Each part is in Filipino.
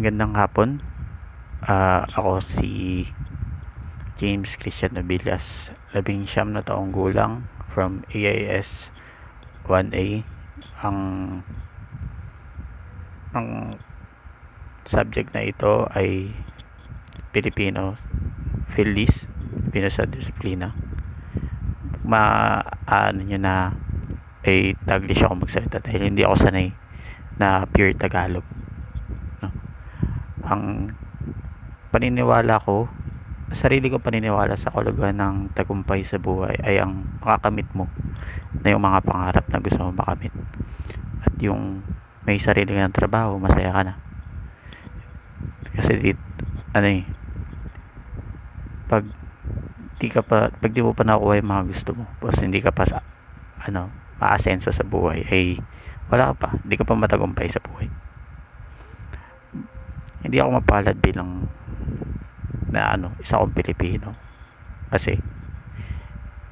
Magandang hapon. Ako si James Christian Nobillas, 19 na taong gulang, from AIS 1A. Ang subject na ito ay Filipino Phillies, Filipino sa disiplina. Maano nyo na ay Taglish ako magsalita dahil hindi ako sanay na pure Tagalog, no? Ang paniniwala ko, sarili ko paniniwala sa kahulugan ng tagumpay sa buhay ay ang makakamit mo na yung mga pangarap na gusto mo makamit, at yung may sarili ng trabaho, masaya ka na. Kasi pag di mo pa nakuha yung mga gusto mo, tapos hindi ka pa maasenso sa buhay, ay wala ka pa, hindi ka pa matagumpay sa buhay. Hindi ako mapalad bilang isa akong Pilipino kasi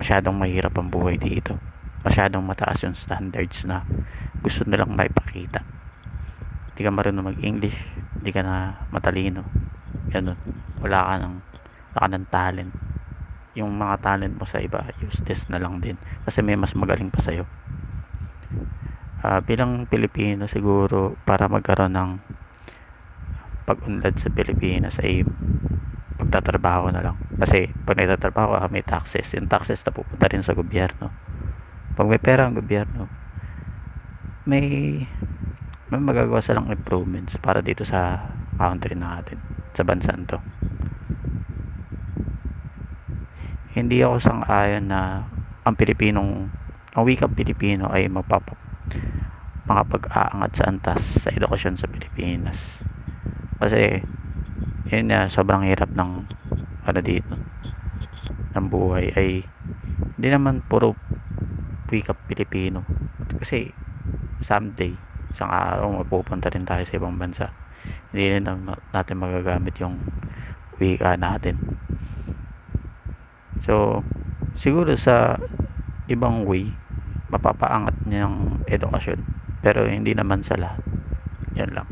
masyadong mahirap ang buhay dito, masyadong mataas yung standards na gusto nilang maipakita. Hindi ka marunong mag-English, hindi ka na matalino, ganun, wala ka ng talent. Yung mga talent mo sa iba, useless na lang din kasi may mas magaling pa sa'yo. Bilang Pilipino, siguro para magkaroon ng pag-unlad sa Pilipinas ay pagtatrabaho na lang. Kasi pag nagtatrabaho ka, may taxes. Yung taxes na pupunta rin sa gobyerno. Pag may pera ang gobyerno, may magagawa silang improvements para dito sa country natin, sa bansa to. Hindi ako sang-ayon na ang wikang Pilipino ay makapag-aangat sa antas sa edukasyon sa Pilipinas. Kasi yun na, sobrang hirap ng dito ng buhay, ay hindi naman puro wika Pilipino, kasi someday, isang araw mapupunta rin tayo sa ibang bansa, hindi rin natin magagamit yung wika natin. So siguro sa ibang way mapapaangat niya yung edukasyon, pero hindi naman sa lahat. Yan lang.